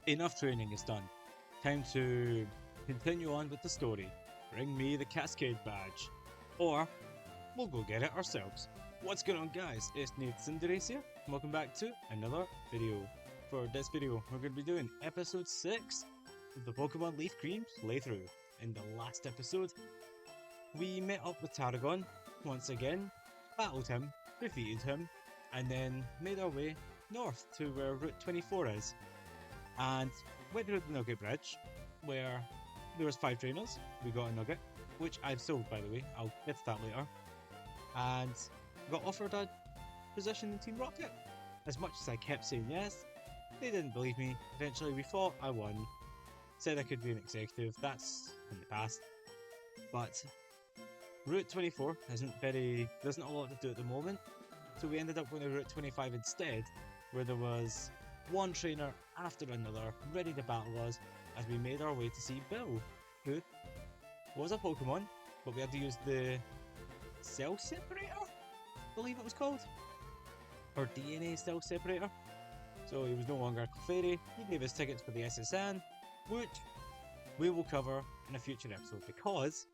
Enough training is done. Time to continue on with the story. Bring me the Cascade Badge. Or, we'll go get it ourselves. What's going on, guys? It's Nathan here. Welcome back to another video. For this video, we're going to be doing episode 6 of the Pokemon Leaf Green playthrough. In the last episode, we met up with Tarragon once again, battled him, defeated him, and then made our way north to where Route 24 is. And went through the Nugget Bridge, where there was 5 trainers. We got a nugget, which I've sold, by the way. I'll get to that later. And got offered a position in Team Rocket. As much as I kept saying yes, they didn't believe me. Eventually we fought, I won. Said I could be an executive, that's in the past. But Route 24 doesn't a lot to do at the moment. So we ended up going to Route 25 instead, where there was one trainer after another ready to battle us as we made our way to see Bill, who was a Pokemon, but we had to use the cell separator, I believe it was called, or DNA cell separator. So he was no longer a Clefairy. He gave us tickets for the SSN, which we will cover in a future episode because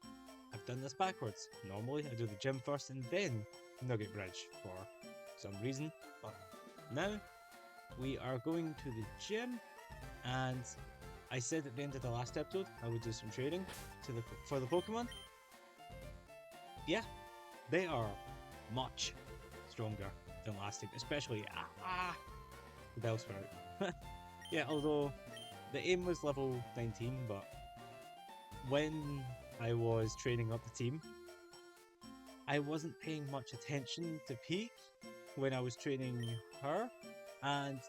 I've done this backwards. Normally I do the gym first and then Nugget Bridge for some reason, but now we are going to the gym, and I said at the end of the last episode I would do some training for the Pokemon. Yeah, they are much stronger than last time, especially the Bellsprout. Yeah, although the aim was level 19, but when I was training up the team, I wasn't paying much attention to Peak when I was training her. And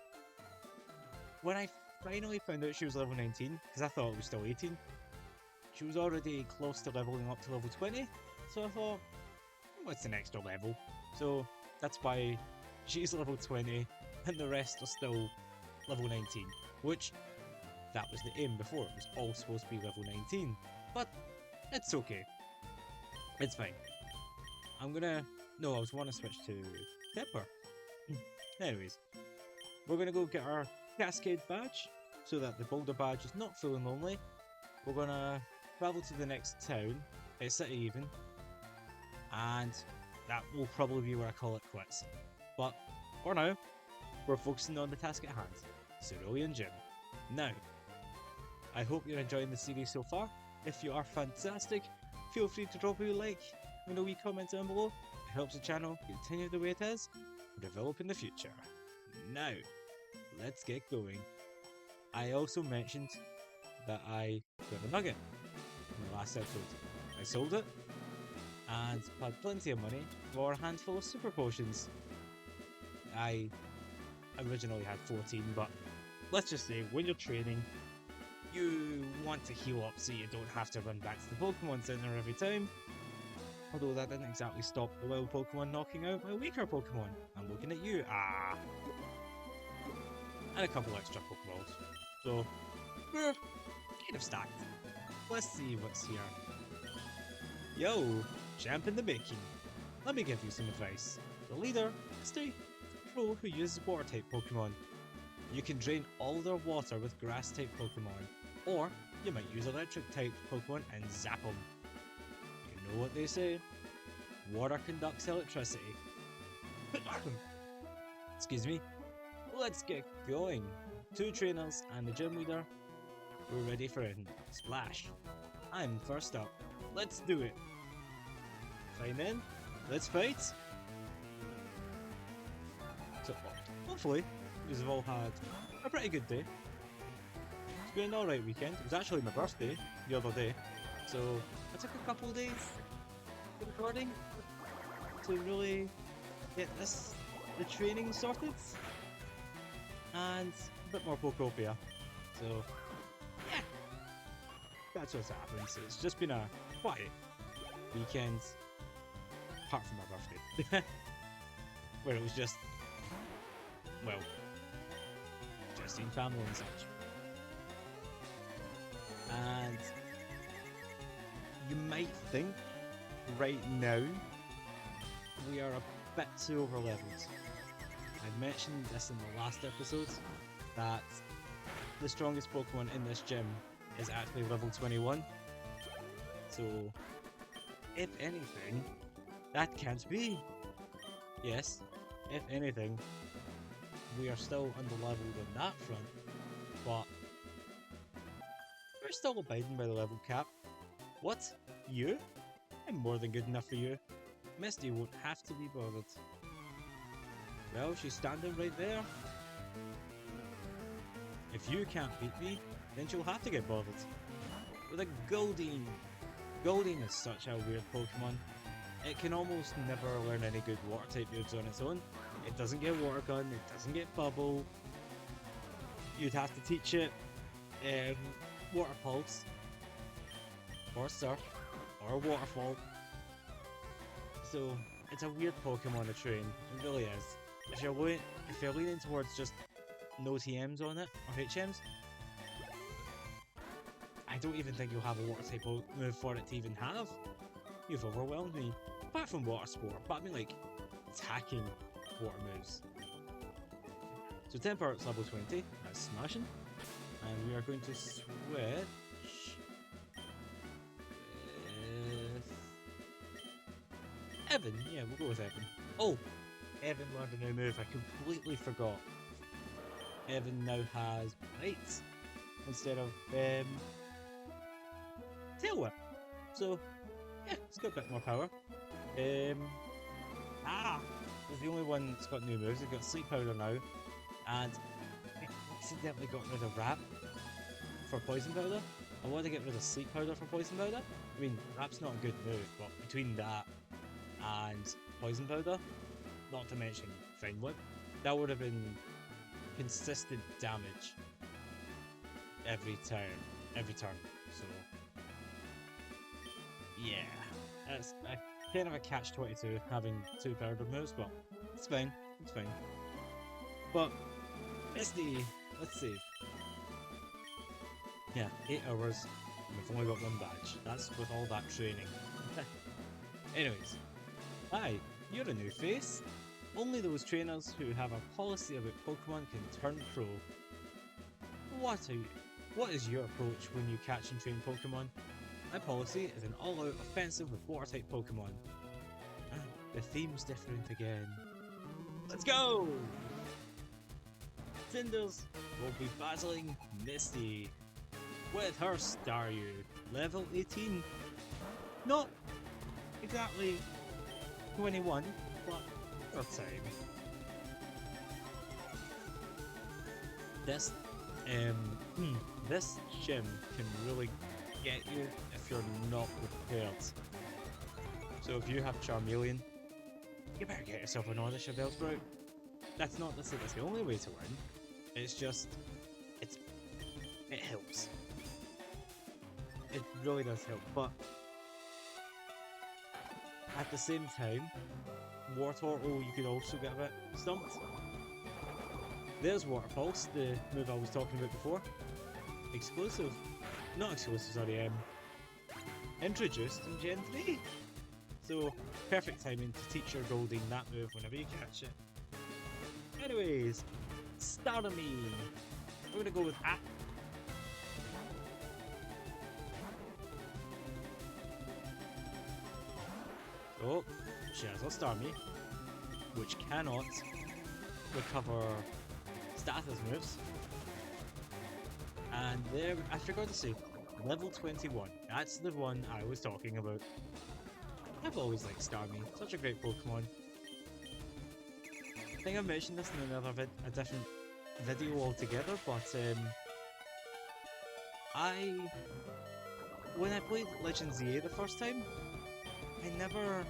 when I finally found out she was level 19, because I thought it was still 18, she was already close to leveling up to level 20, so I thought, what's an extra level? So that's why she's level 20, and the rest are still level 19, which, that was the aim before, it was all supposed to be level 19, but it's okay, it's fine. I want to switch to Pepper. Anyways, we're going to go get our Cascade Badge, so that the Boulder Badge is not full and lonely. We're going to travel to the next town, it's City Even, and that will probably be where I call it quits. But for now, we're focusing on the task at hand, Cerulean Gym. Now, I hope you're enjoying the series so far. If you are, fantastic. Feel free to drop a like and a wee comment down below. It helps the channel continue the way it is, and develop in the future. Now, let's get going. I also mentioned that I got a nugget in the last episode. I sold it and had plenty of money for a handful of super potions. I originally had 14, but let's just say when you're training, you want to heal up so you don't have to run back to the Pokemon Center every time. Although that didn't exactly stop the wild Pokemon knocking out my weaker Pokemon. I'm looking at you, and a couple extra Pokeballs. So, we're kind of stacked. Let's see what's here. Yo, champ in the making. Let me give you some advice. The leader, Misty, is a pro who uses water-type Pokemon. You can drain all their water with grass-type Pokemon, or you might use electric-type Pokemon and zap them. You know what they say? Water conducts electricity. Excuse me. Let's get going. 2 trainers and the gym leader. We're ready for a splash. I'm first up. Let's do it. Fine then. Let's fight. So, hopefully, you've all had a pretty good day. It's been an alright weekend. It was actually my birthday the other day. So, I took a couple of days for recording to really get the training sorted. And a bit more Pokopia. So, yeah, that's what's happened. So it's just been a quiet weekend, apart from my birthday, where it was just, well, just seeing family and such. And you might think right now we are a bit too over leveled. I mentioned this in the last episode that the strongest Pokemon in this gym is actually level 21. So, if anything, that can't be. Yes, if anything, we are still underleveled on that front, but we're still abiding by the level cap. What? You? I'm more than good enough for you. Misty won't have to be bothered. Well, she's standing right there. If you can't beat me, then she'll have to get bothered. With a Goldeen. Goldeen is such a weird Pokemon. It can almost never learn any good water type moves on its own. It doesn't get Water Gun, it doesn't get Bubble. You'd have to teach it Water Pulse, or Surf, or Waterfall. So it's a weird Pokemon to train, it really is. If you're leaning towards just no TMs on it, or HMs, I don't even think you'll have a water type move for it to even have. You've overwhelmed me. Apart from Water Spore, but I mean like attacking water moves. So Temper's level 20, that's smashing. And we are going to switch with Evan. Yeah, we'll go with Evan. Oh, Evan learned a new move, I completely forgot. Evan now has Blight instead of Tail Whip. So yeah, it's got a bit more power. There's the only one that's got new moves. They've got Sleep Powder now, and I accidentally got rid of Wrap for Poison Powder. I want to get rid of Sleep Powder for Poison Powder. I mean, Wrap's not a good move, but between that and Poison Powder, not to mention Fine Whip, that would have been consistent damage every turn. So yeah, that's kind of a catch-22 having two powder moves, but it's fine. But Misty, let's see. Yeah, 8 hours, and we've only got one badge. That's with all that training. Anyways, hi, you're a new face. Only those trainers who have a policy about Pokemon can turn pro. What is your approach when you catch and train Pokemon? My policy is an all-out offensive with water-type Pokemon. The theme's different again. Let's go! Cinders will be battling Misty with her Staryu, level 18. Not exactly 21, but for time. This gym can really get you if you're not prepared. So if you have Charmeleon, you better get yourself an Oddish Bellsprout. That's not to say that's the only way to win. It's just, it helps. It really does help, but at the same time, Wartortle you could also get a bit stumped. There's Water Pulse, the move I was talking about before. Exclusive. Not exclusive, sorry, introduced in Gen 3. So, perfect timing to teach your Goldeen that move whenever you catch it. Anyways, Starmie. We're gonna go with A. So, she has a Starmie, which cannot recover status moves. And there, I forgot to say, level 21. That's the one I was talking about. I've always liked Starmie, such a great Pokemon. I think I've mentioned this in another a different video altogether, but when I played Legends EA the first time, I never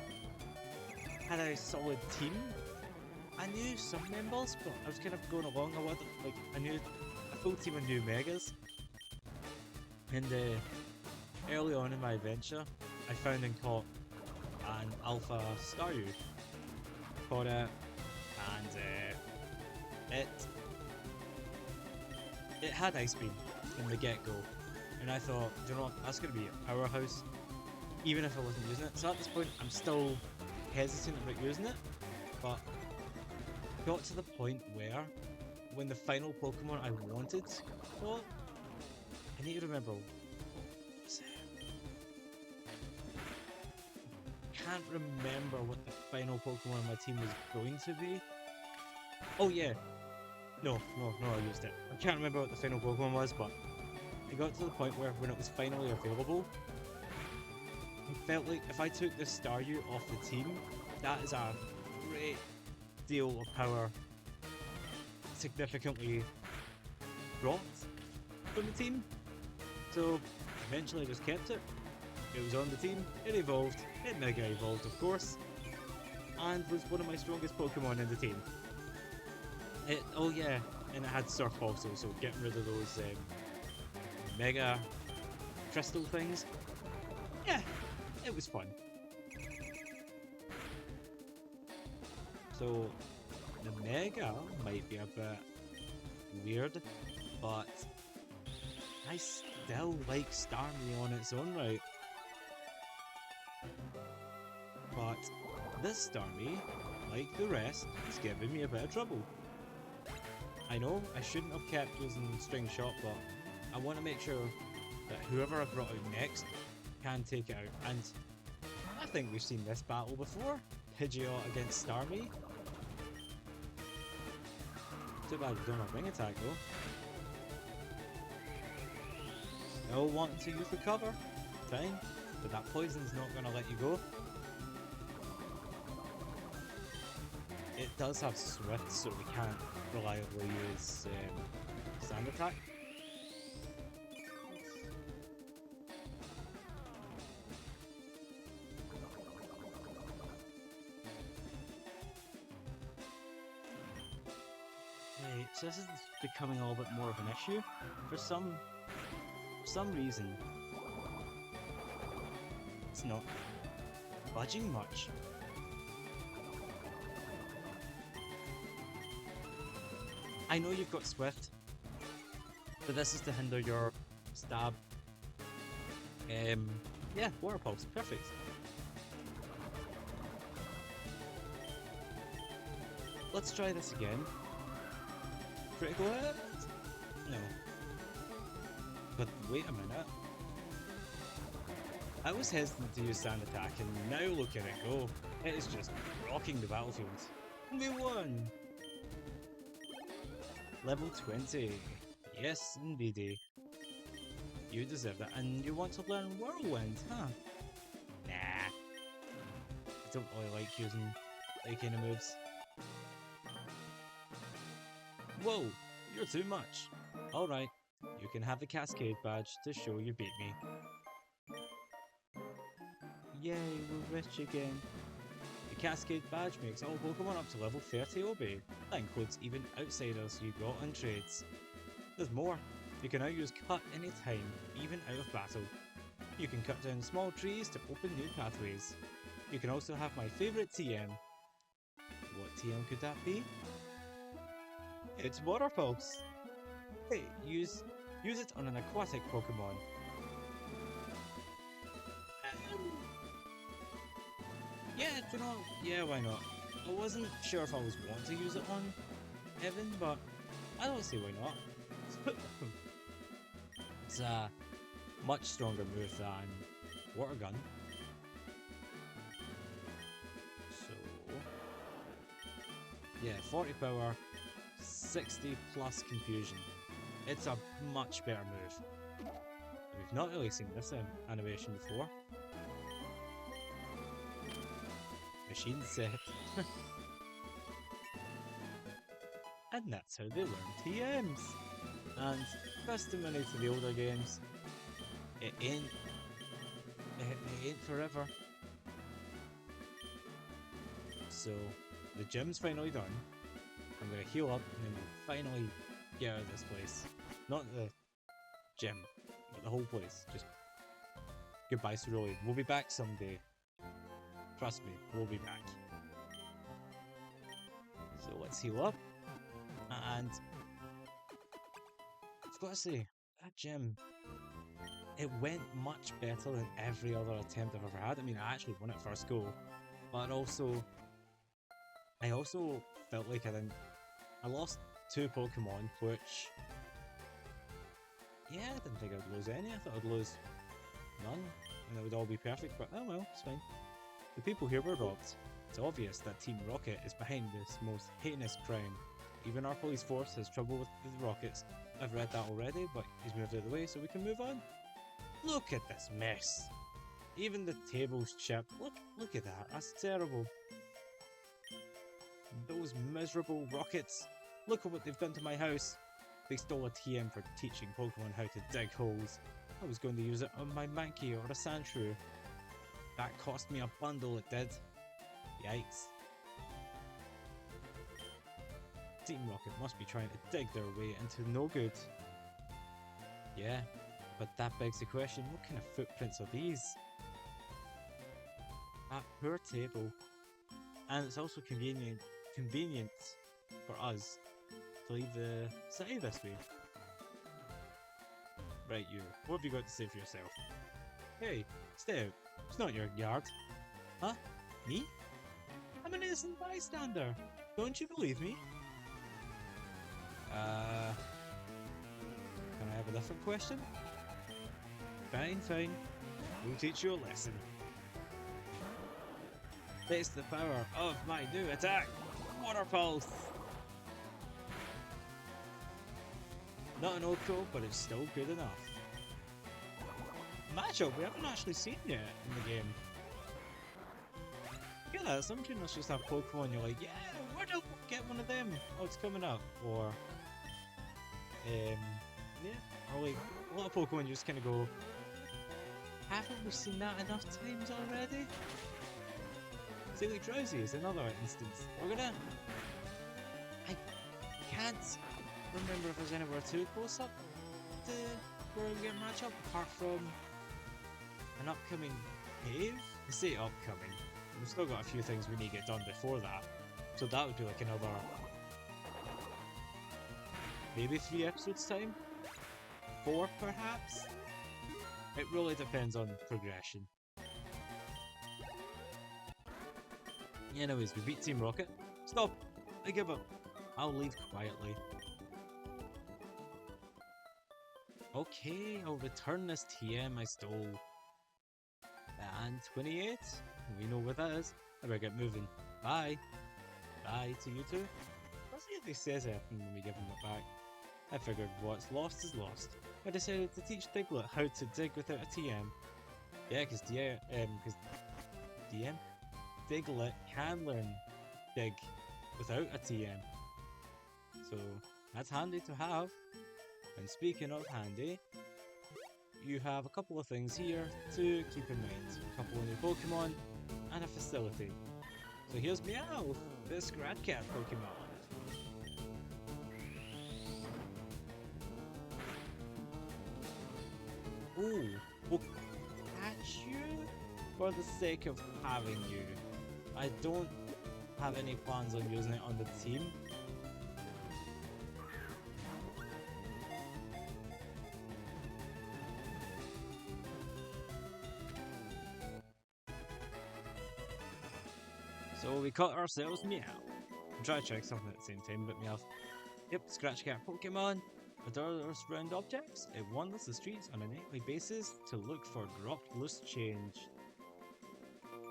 had a solid team. I knew some members, but I was kind of going along. I knew a full team of new Megas. And early on in my adventure, I found and caught an Alpha Staryu. Caught it, and it had Ice Beam from the get-go. And I thought, do you know what, that's going to be a powerhouse, even if I wasn't using it. So at this point, I'm still hesitant about using it, but got to the point where when the final Pokemon I wanted, well, I need to remember. Can't remember what the final Pokemon on my team was going to be. Oh yeah, no, I used it. I can't remember what the final Pokemon was, but it got to the point where when it was finally available, I felt like if I took this Staryu off the team, that is a great deal of power significantly dropped from the team. So eventually I just kept it. It was on the team, it evolved, it mega evolved of course, and was one of my strongest Pokemon in the team. Oh yeah, and it had Surf also, so getting rid of those mega crystal things, yeah, it was fun. So the mega might be a bit weird, but I still like Starmie on its own right. But this Starmie, like the rest, is giving me a bit of trouble. I know I shouldn't have kept using String Shot, but I want to make sure that whoever I brought out next can take it out. And I think we've seen this battle before. Pidgeot against Starmie. Too bad we don't have Wing Attack though. Still wanting to use the cover. Fine. But that poison's not going to let you go. It does have Swift, so we can't reliably use Sand Attack. Right, so this is becoming a little bit more of an issue. For some reason, it's not budging much. I know you've got Swift, but this is to hinder your stab. Yeah, Water Pulse, perfect. Let's try this again. Critical hit? No. But wait a minute. I was hesitant to use Sand Attack, and now look at it go. It is just rocking the battlefield. We won! Level 20. Yes, indeedy. You deserve that, and you want to learn Whirlwind, huh? Nah. I don't really like using that kind of moves. Whoa, you're too much. Alright, you can have the Cascade badge to show you beat me. Yay, we're rich again. The Cascade badge makes all Pokemon up to level 30 obey. That includes even outsiders you got on trades. There's more. You can now use Cut anytime, even out of battle. You can cut down small trees to open new pathways. You can also have my favourite TM. What TM could that be? It's Water Pulse. Hey, use it on an aquatic Pokemon. Yeah, you know, yeah, why not? I wasn't sure if I was wanting to use it on Evan, but I don't see why not. It's a much stronger move than Water Gun. So, yeah, 40 power, 60 plus confusion. It's a much better move. We've not really seen this animation before. Machine set. And that's how they learn TMs. And testimony to the older games, it ain't forever. So the gym's finally done. I'm gonna heal up and then we'll finally get out of this place. Not the gym, but the whole place. Just goodbye, Cerulean. We'll be back someday. Trust me, we'll be back. So let's heal up. And I've got to say, that gym, it went much better than every other attempt I've ever had. I mean, I actually won it first go, but I also felt like I lost 2 Pokemon, which... Yeah, I didn't think I'd lose any. I thought I'd lose none, and it would all be perfect, but oh well, it's fine. The people here were robbed. It's obvious that Team Rocket is behind this most heinous crime. Even our police force has trouble with the Rockets. I've read that already, but he's moved out of the way so we can move on. Look at this mess! Even the table's chipped. Look at that, that's terrible. Those miserable Rockets! Look at what they've done to my house! They stole a TM for teaching Pokemon how to dig holes. I was going to use it on my Mankey or a Sandshrew. That cost me a bundle, it did. Yikes. Team Rocket must be trying to dig their way into no good. Yeah, but that begs the question, what kind of footprints are these? That poor table. And it's also convenient for us to leave the city this way. Right, you. What have you got to say for yourself? Hey, stay out. It's not your yard. Huh? Me? I'm an innocent bystander. Don't you believe me? Can I have a different question? Fine, fine. We'll teach you a lesson. Taste the power of my new attack, Water Pulse! Not an Oko, but it's still good enough. Matchup we haven't actually seen yet in the game. Get that, sometimes just have Pokemon you're like, yeah, where do I get one of them? Oh, it's coming up. Or, yeah, or like, a lot of Pokemon you just kind of go, haven't we seen that enough times already? Silly Drowsy is another instance. I can't remember if there's anywhere too close up to where we get a matchup, apart from an upcoming cave? I say upcoming. We've still got a few things we need to get done before that. So that would be like another... maybe 3 episodes time? 4 perhaps? It really depends on progression. Anyways, we beat Team Rocket. Stop! I give up. I'll leave quietly. Okay, I'll return this TM I stole. And 28? We know what that is. I better get moving. Bye. Bye to you two. Let's see if he says anything when we give him it back. I figured what's lost is lost. I decided to teach Diglett how to dig without a TM. Yeah, because Diglett can learn dig without a TM. So that's handy to have. And speaking of handy, you have a couple of things here to keep in mind. A couple of new Pokemon and a facility. So here's Meowth, the Scratch Cat Pokemon. Ooh, we'll catch you for the sake of having you. I don't have any plans on using it on the team. So we caught ourselves Meow. I'm trying to check something at the same time, but Meowth. Yep, Scratch Cat Pokemon. Adores round objects. It wanders the streets on a nightly basis to look for dropped loose change.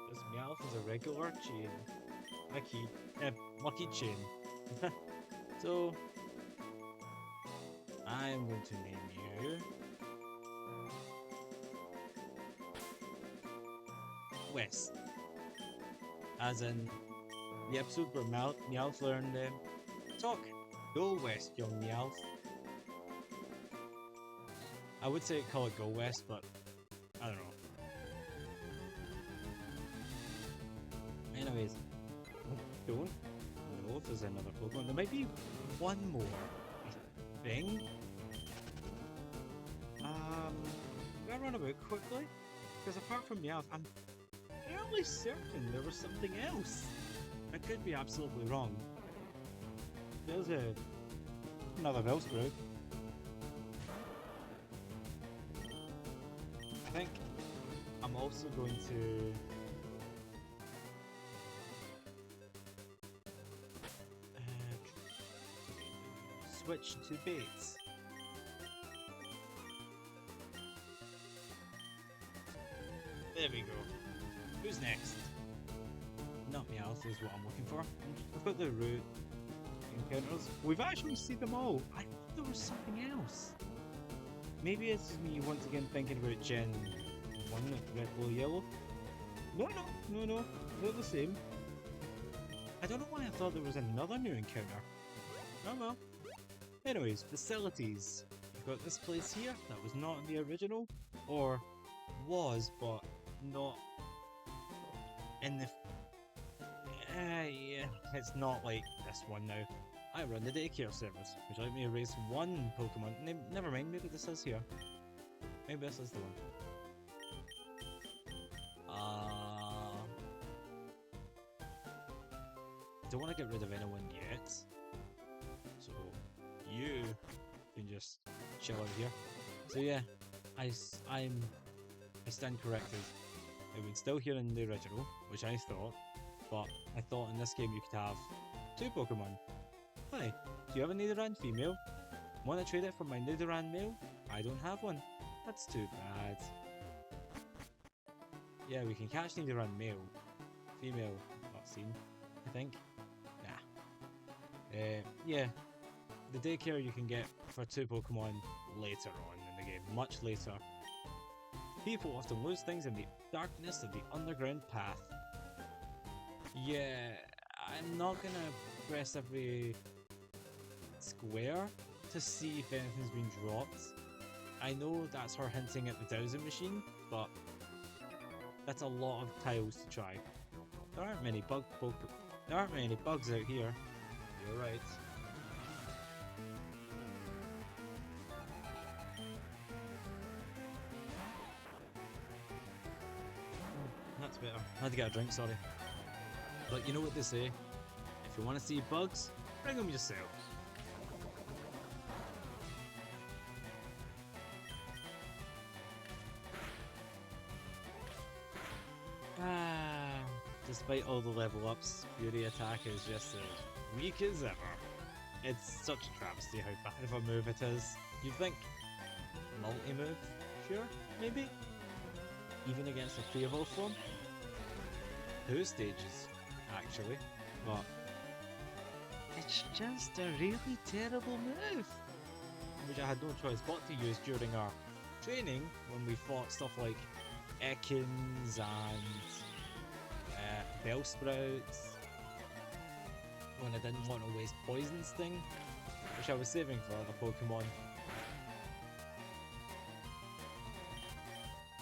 This Meowth is a regular chain. Lucky chain. So, I'm going to name you West. As in the episode where Meowth learned talk. Go west, young Meowth. I would say call it Go West, but I don't know. Anyways, I don't know if there's another Pokemon. There might be one more, I think. I'm gonna run about quickly, because apart from Meowth, I'm fairly certain there was something else. I could be absolutely wrong. There's another Bellsprout. I think I'm also going to switch to baits. There we go. Who's next? Not Meowth is what I'm looking for. We've got the route encounters. We've actually seen them all. I thought there was something else. Maybe it's me once again thinking about Gen 1, red, blue, yellow. No, they're the same. I don't know why I thought there was another new encounter. Oh well. Anyways, facilities. You've got this place here that was not in the original, or was, but not in the... yeah, it's not like this one now. I run the daycare service. Would you like me to raise one Pokemon? Never mind, maybe this is here. Maybe this is the one. I don't want to get rid of anyone yet. So, you can just chill out here. So yeah, I stand corrected. It was still here in the original, which I thought, but I thought in this game you could have 2 Pokemon. Hi, do you have a Nidoran female? Want to trade it for my Nidoran male? I don't have one. That's too bad. Yeah, we can catch Nidoran male. Female, not seen, I think. Nah. Yeah, the daycare you can get for 2 Pokemon later on in the game, much later. People often lose things in the darkness of the underground path. Yeah, I'm not gonna press every square to see if anything's been dropped. I know that's her hinting at the dowsing machine, but that's a lot of tiles to try. There aren't many bugs out here. You're right. That's better. I had to get a drink, sorry. But you know what they say? If you want to see bugs, bring them yourself. Despite all the level ups, Fury attack is just as weak as ever. It's such a travesty how bad of a move it is. You'd think multi-move? Sure, maybe? Even against a free evolve form? 2 stages, actually, but it's just a really terrible move, which I had no choice but to use during our training when we fought stuff like Ekans and Bellsprouts, when I didn't want to waste Poison Sting, which I was saving for other Pokemon.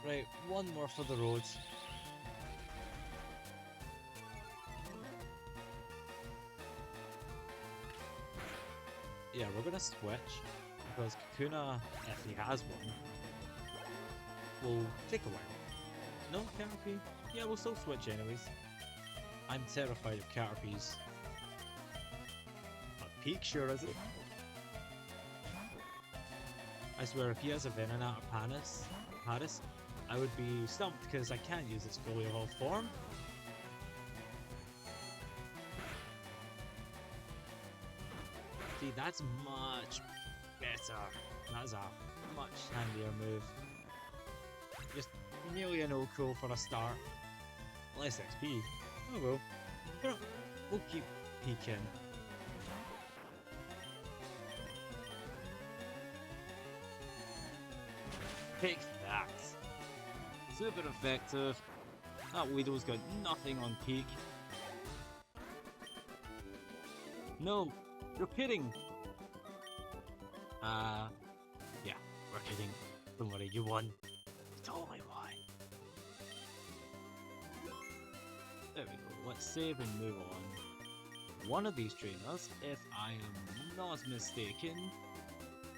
Right, one more for the road. Yeah, we're gonna switch, because Kakuna, if he has one, will take a while. No, Caterpie? Yeah, we'll still switch anyways. I'm terrified of Caterpies. A Peak sure is it? I swear if he has a Venonat or Paris, I would be stumped because I can't use its fully evolved form. See, that's much better. That's a much handier move. Just nearly an Oko for a start. Less XP. Oh well. You know, we'll keep peeking. Take that. Super effective. That Weedle's got nothing on peak. No, you're kidding. Yeah, we're kidding. Don't worry, you won. You totally won. There we go, let's save and move on. One of these trainers, if I am not mistaken,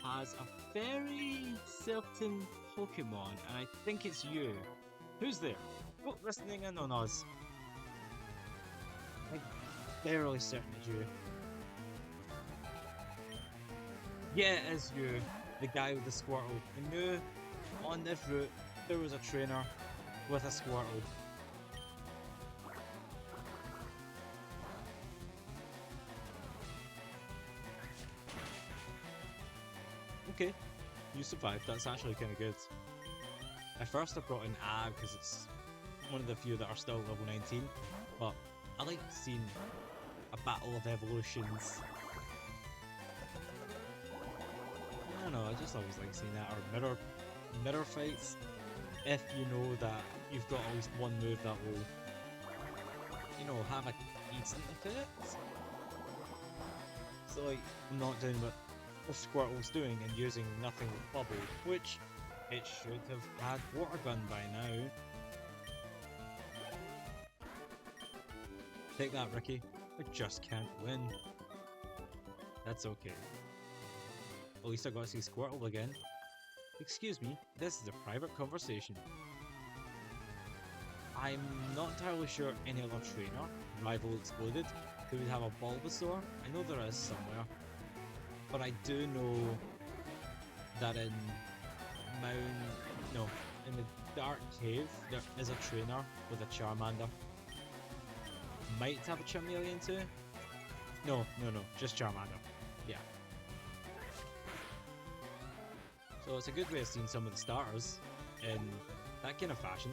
has a very certain Pokemon, and I think it's you. Who's there? Oh, listening in on us. I'm barely certain it's you. Yeah, it is you, the guy with the Squirtle. I knew on this route there was a trainer with a Squirtle. Okay, you survived. That's actually kind of good. At first I brought in A because it's one of the few that are still level 19, but I like seeing a battle of evolutions. I don't know, I just always like seeing that, or mirror fights. If you know that you've got at least one move that will, you know, have a decent effect. So like, I'm not doing what the Squirtle's doing and using nothing with Bubble, which it should have had Water Gun by now. Take that, Ricky. I just can't win. That's okay. At least I got to see Squirtle again. Excuse me, this is a private conversation. I'm not entirely sure any other trainer, rival excluded, who would have a Bulbasaur. I know there is somewhere. But I do know that in in the Dark Cave, there is a trainer with a Charmander. Might have a Charmeleon too? No, just Charmander. Yeah. So it's a good way of seeing some of the starters in that kind of fashion.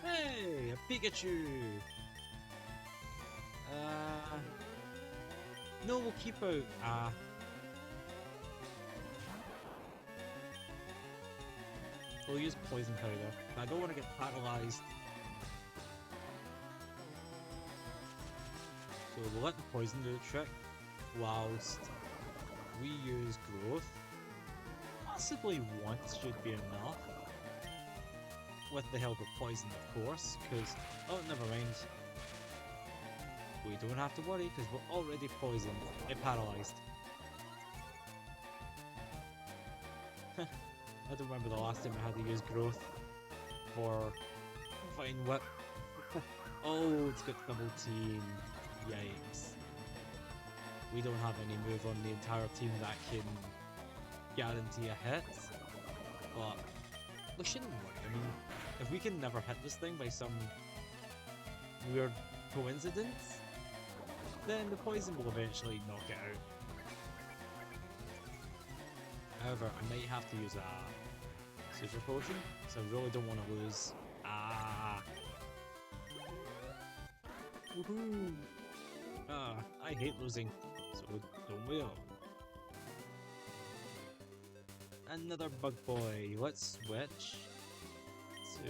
Hey, a Pikachu! No, we'll keep out we'll use Poison Powder, but I don't want to get paralyzed. So we'll let the Poison do the trick, whilst we use Growth. Possibly once should be enough. With the help of Poison, of course, because... oh, never mind. We don't have to worry, because we're already poisoned. It paralyzed. I don't remember the last time I had to use Growth for Fine Whip. Oh, it's got double team. Yikes. We don't have any move on the entire team that can guarantee a hit. But we shouldn't worry. I mean, if we can never hit this thing by some weird coincidence, then the poison will eventually knock it out. However, I might have to use a super potion, so I really don't want to lose. Woohoo! I hate losing, so don't we all? Another bug boy. Let's switch to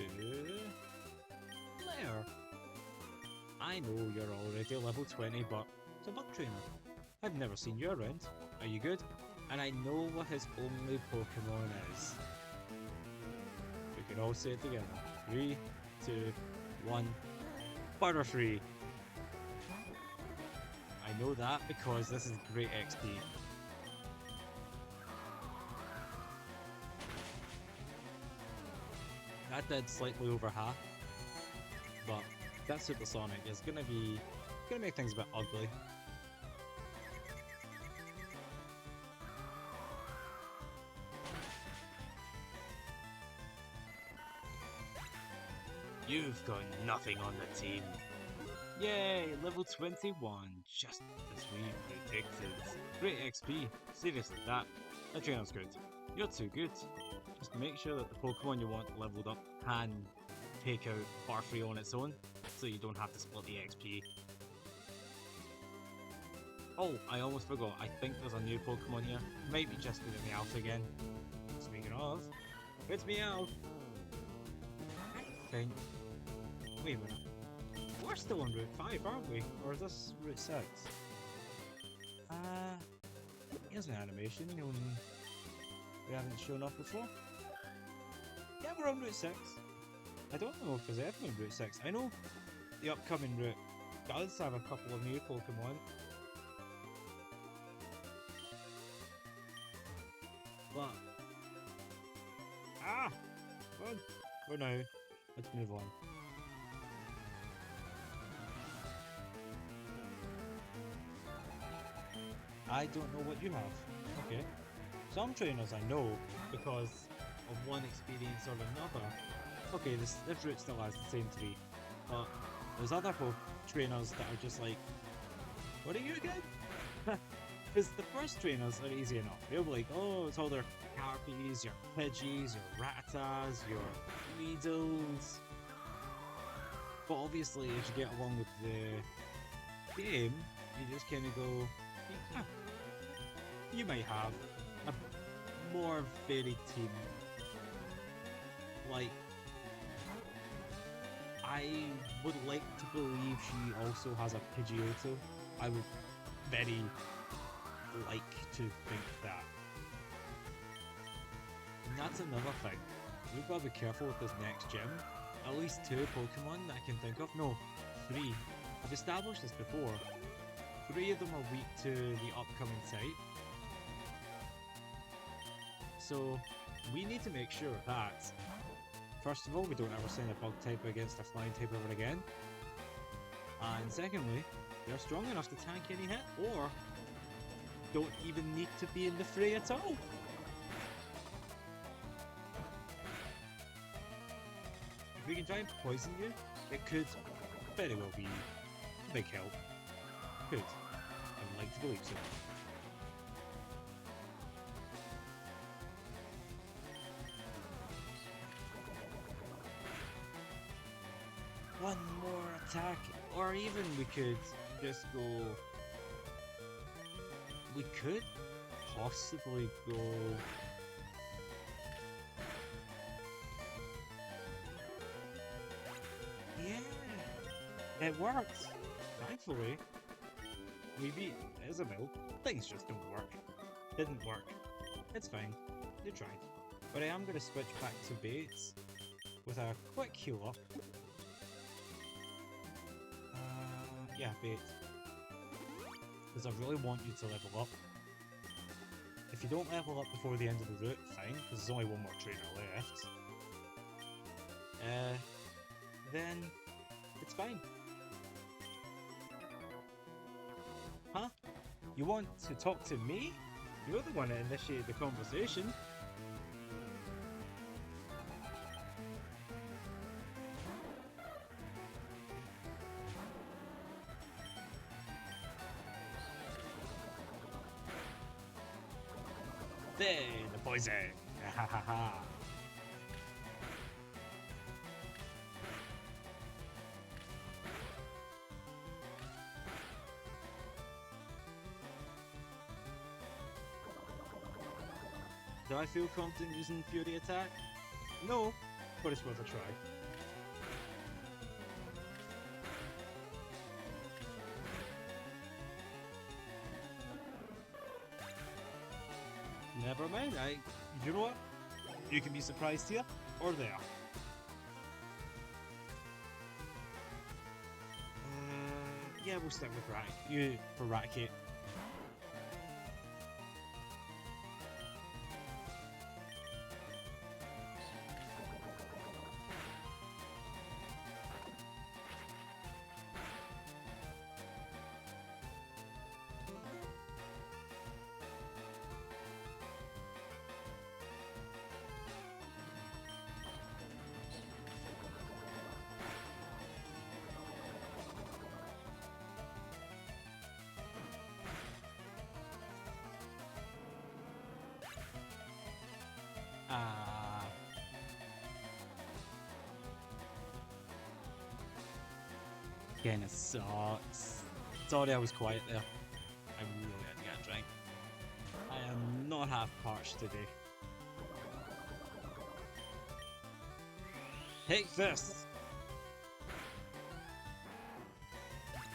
Blair. I know you're already level 20, but it's a bug trainer. I've never seen you around. Are you good? And I know what his only Pokemon is. We can all say it together. 3, 2, 1. Butterfree. I know that because this is great XP. That did slightly over half, but that Supersonic is gonna make things a bit ugly. You've got nothing on the team. Yay, level 21, just as we predicted. Great XP, seriously, that trainer's good. You're too good. Just make sure that the Pokemon you want leveled up can take out Butterfree on its own, so you don't have to split the XP. Oh, I almost forgot, I think there's a new Pokemon here. Might be just with the Meowth again. Speaking of, it's Meowth! I think... wait a minute. We're still on Route 5, aren't we? Or is this Route 6? Here's an animation we haven't shown off before. Yeah, we're on Route 6. I don't know if there's ever on Route 6. I know the upcoming route does have a couple of new Pokemon. But... well, for now, let's move on. I don't know what you have. Okay. Some trainers I know because of one experience or another. Okay, this route still has the same 3. But there's other trainers that are just like, what are you again? Because the first trainers are easy enough. They'll be like, oh, it's all their Harpies, your Pidgeys, your Rattatas, your Weedles. But obviously, as you get along with the game, you just kind of go, yeah, you might have a more varied team. Like, I would like to believe she also has a Pidgeotto. I would very like to think that. And that's another thing. We've got to be careful with this next gym. At least 2 Pokemon that I can think of. No, 3. I've established this before. 3 of them are weak to the upcoming type. So we need to make sure that, first of all, we don't ever send a bug type against a flying type ever again. And secondly, they're strong enough to tank any hit, or don't even need to be in the fray at all. If we can try and poison you, it could very well be a big help. Could. I'd like to believe so. One more attack, or even we could just go. We could possibly go. Yeah, it works. Thankfully, we beat Isabel. Things just don't work. Didn't work. It's fine. You tried. But I am going to switch back to Bates with a quick heal up. Yeah, Bates. Because I really want you to level up. If you don't level up before the end of the route, fine, because there's only one more trainer left. Then it's fine. Huh? You want to talk to me? You're the one that initiated the conversation. There, the poison. Ha ha ha. Do I feel confident using Fury Attack? No, but it's worth a try. Never mind, you know what? You can be surprised here, or there. Yeah, we'll stick with Rat. You for Raticate. Again, it sucks. Sorry I was quiet there. I really had to get a drink. I am not half parched today. Take this!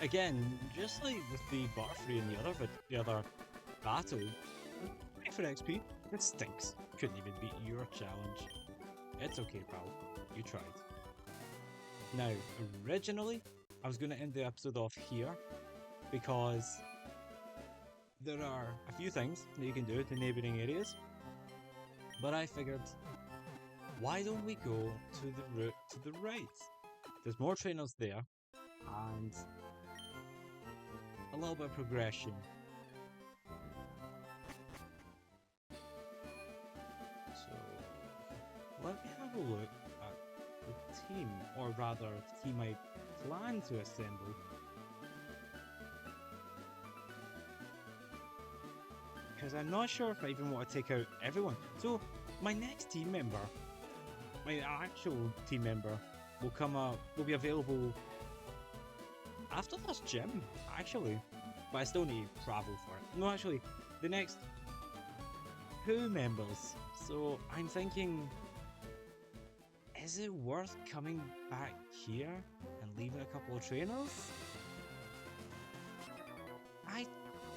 Again, just like with the Butterfree and the other battle, wait for XP, it stinks. Couldn't even beat your challenge. It's okay, pal. You tried. Now, originally, I was going to end the episode off here because there are a few things that you can do to neighbouring areas, but I figured, why don't we go to the route to the right? There's more trainers there, and a little bit of progression. So, let me have a look at the team, or rather, the team I plan to assemble. because I'm not sure if I even want to take out everyone. So my next team member, my actual team member, will be available after this gym, actually. But I still need to travel for it. No, actually, the next 2 members. So I'm thinking, is it worth coming back here and leaving a couple of trainers? I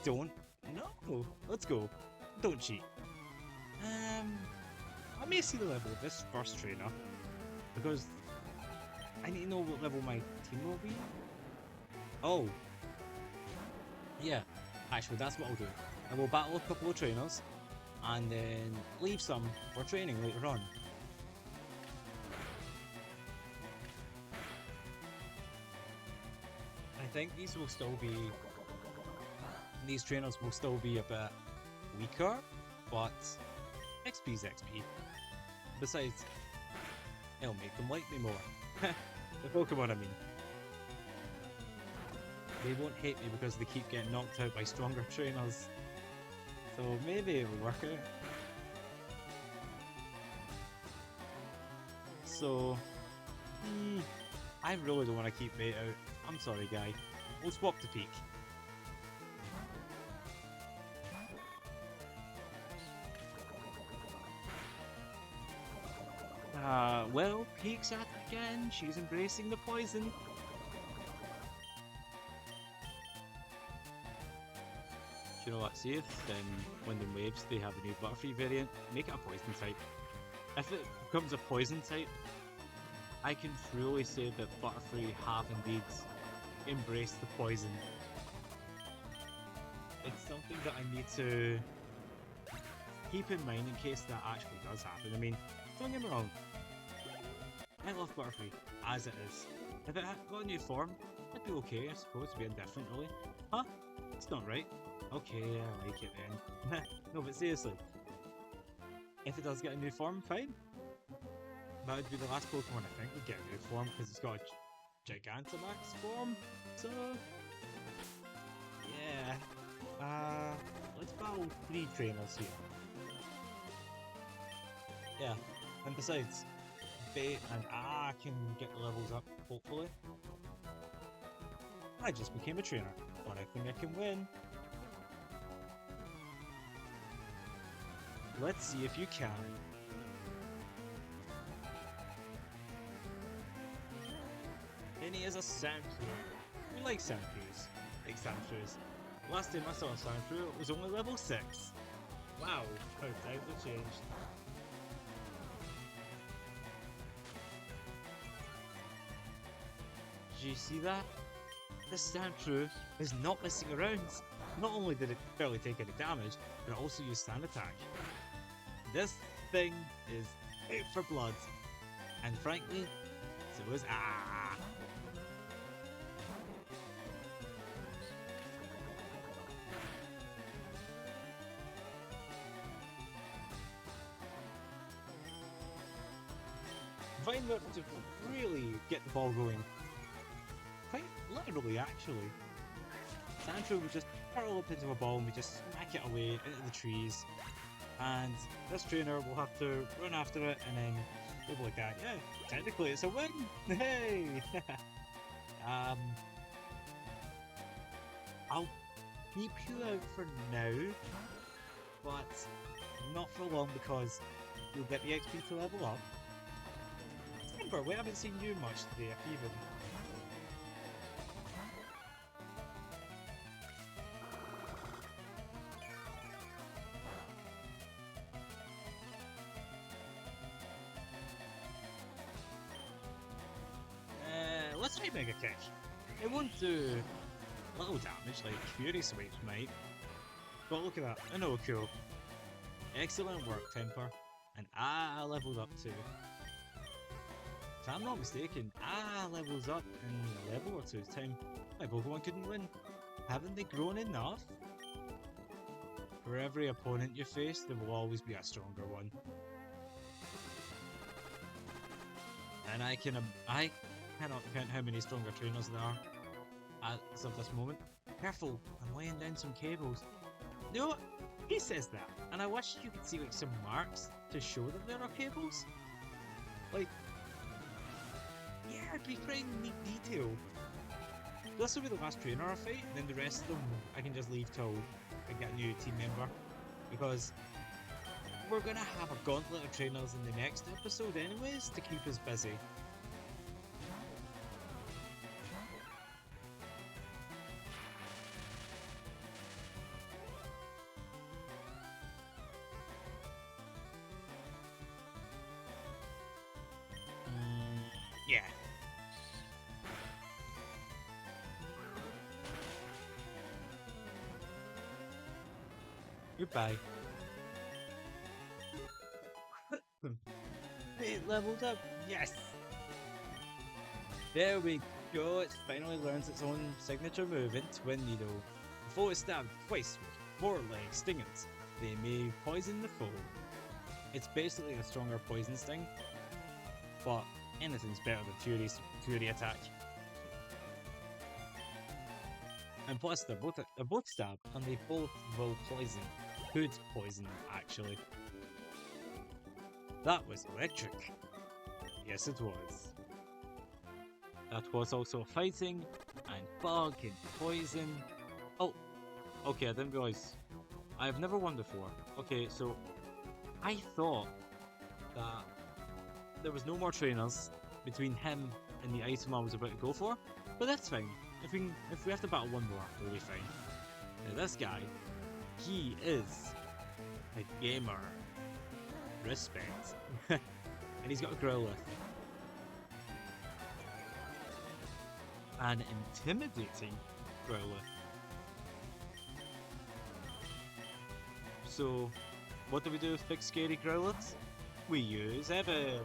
don't know. Let's go. Don't cheat. I may see the level of this first trainer, because I need to know what level my team will be. Oh. Yeah, actually that's what I'll do. I will battle a couple of trainers, and then leave some for training later on. I think these trainers will still be a bit weaker, but XP is XP. Besides, it'll make them like me more. The Pokemon, I mean. They won't hate me because they keep getting knocked out by stronger trainers. So maybe it'll work out. So, I really don't want to keep bait out. I'm sorry, guy. We'll swap to Peak. Well, Peak's at it again. She's embracing the poison. Do you know what? See if Wind and Waves, they have a new Butterfree variant, make it a poison type. If it becomes a poison type, I can truly say that Butterfree have indeed embraced the poison. It's something that I need to keep in mind in case that actually does happen. I mean, don't get me wrong, I love Butterfree as it is. If it had got a new form, I'd be okay, I suppose, to be indifferent really. Huh? It's not right. Okay, I like it then. No, but seriously, if it does get a new form, fine. That would be the last Pokemon I think would get a new form, because it's got a Gigantamax form. So, yeah. Let's battle 3 trainers here. Yeah, and besides, Bait and can get the levels up, hopefully. I just became a trainer, but I think I can win. Let's see if you can. And he is a Sandshrew. We like Sandshrews. Like Sandshrews. Last time I saw a Sandshrew, it was only level 6. Wow, how times have changed. Did you see that? This Sandshrew is not messing around. Not only did it barely take any damage, but it also used Sand Attack. This thing is out for blood. And frankly, so is Vine to really get the ball going. Quite literally, actually. Sandshrew would just curl up into a ball and we just smack it away into the trees. And this trainer will have to run after it and then we'll be like that. Yeah, technically it's a win! Hey! I'll keep you out for now, but not for long because you'll get the XP to level up. Remember, we haven't seen you much today, if even. Let's try Mega Kick. It won't do little damage like Fury Swipes might, but look at that, I know, cool. Excellent work, Temper, and leveled up too. If I'm not mistaken, levels up in a level or two's time. My Pokemon couldn't win. Haven't they grown enough? For every opponent you face, there will always be a stronger one. And I cannot count how many stronger trainers there are as of this moment. Careful, I'm laying down some cables. You know what? He says that, and I wish you could see like some marks to show that there are cables. Like, yeah, it'd be quite a neat detail. This will be the last trainer I fight, and then the rest of them I can just leave till I get a new team member. Because we're gonna have a gauntlet of trainers in the next episode anyways to keep us busy. Yeah. Goodbye. It leveled up. Yes. There we go. It finally learns its own signature move in Twin Needle. Before it's stabbed twice with more like stingers, they may poison the foe. It's basically a stronger poison sting, but anything's better than Fury's Fury attack. And plus, they're both stab, and they both will poison. Could poison, actually. That was electric. Yes, it was. That was also fighting, and bug, and poison. Oh, okay, I didn't realize. I've never won before. Okay, so I thought that there was no more trainers between him and the item I was about to go for, but that's fine. If we have to battle one more, we'll be fine. Now this guy, he is a gamer. Respect. And he's got a Growlithe. An intimidating Growlithe. So, what do we do with big scary Growlithes? We use Evan.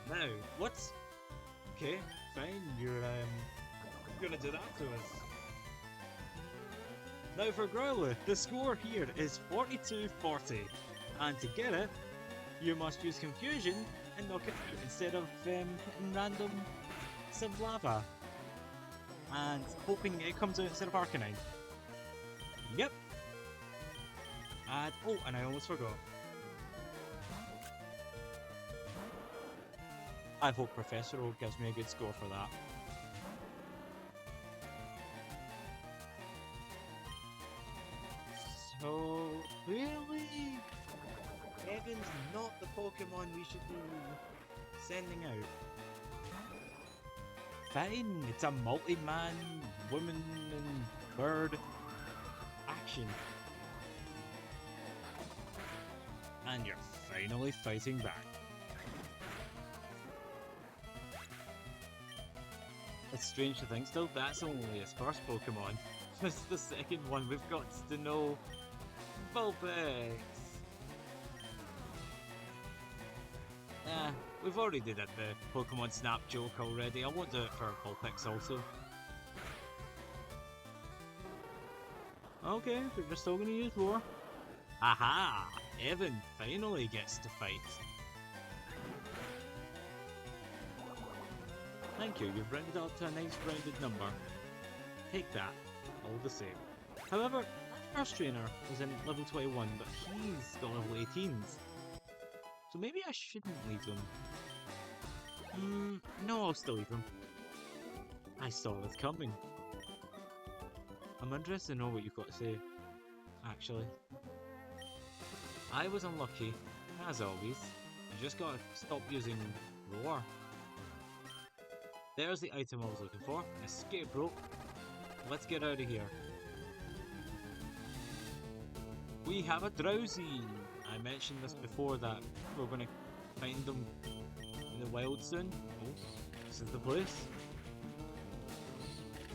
Now, what? Okay, fine, you're gonna do that to us. Now for Growlithe, the score here is 42-40, and to get it, you must use Confusion and knock it out instead of hitting random Lava, and hoping it comes out instead of Arcanine. Yep. And oh, and I almost forgot. I hope Professor Oak gives me a good score for that. So, really? Evan's not the Pokemon we should be sending out. Fine, it's a multi-man, woman, and bird action. And you're finally fighting back. It's strange to think still, that's only his first Pokemon. This is the second one we've got to know. Vulpix! We've already did the Pokemon Snap joke already. I won't do it for Vulpix also. Okay, but we're still gonna use Roar. Aha! Evan finally gets to fight. Thank you, you've rounded up to a nice rounded number. Take that, all the same. However, first trainer was in level 21, but he's got level 18s. So maybe I shouldn't leave them. No, I'll still leave them. I saw it coming. I'm interested to know what you've got to say, actually. I was unlucky, as always. You just gotta stop using Roar. There's the item I was looking for, an escape rope. Let's get out of here. We have a Drowsy! I mentioned this before that we're gonna find them in the wild soon. Oh, this is the place.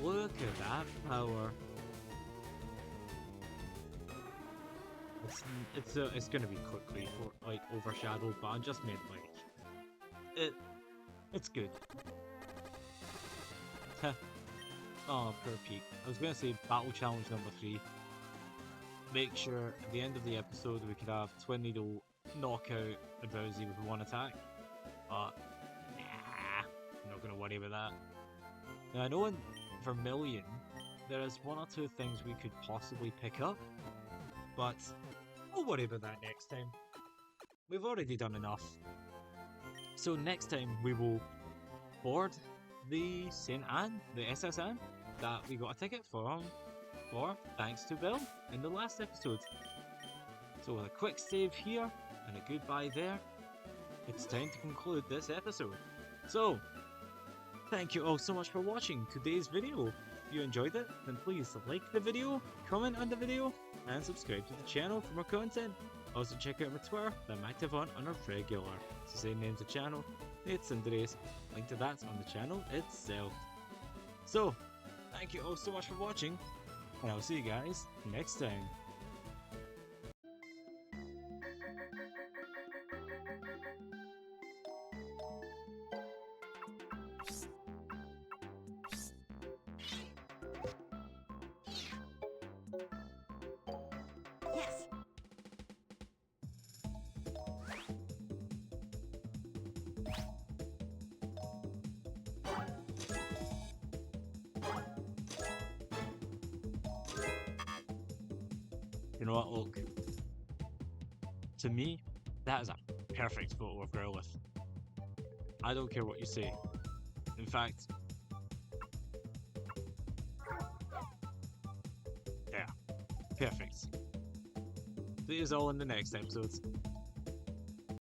Look at that power. It's gonna be quickly for like overshadowed, but I just meant like it's good. Oh, poor Pete. I was gonna say battle challenge number 3. Make sure at the end of the episode we could have Twin Needle knock out a Drowsy with one attack. But nah, I'm not gonna worry about that. Now I know in Vermilion, there is one or two things we could possibly pick up, but we'll worry about that next time. We've already done enough. So next time we will board the St. Anne, the SS Anne, that we got a ticket for thanks to Bill in the last episode. So with a quick save here and a goodbye there, it's time to conclude this episode. So, thank you all so much for watching today's video. If you enjoyed it, then please like the video, comment on the video, and subscribe to the channel for more content. Also check out my Twitter that I'm active on a regular. It's the same name as the channel, it's Cinderace. Link to that's on the channel itself. So, thank you all so much for watching, and I'll see you guys next time. Yes. You know what, look. To me, that is a perfect photo of Growlithe. I don't care what you say. In fact, yeah, perfect. See you all in the next episode.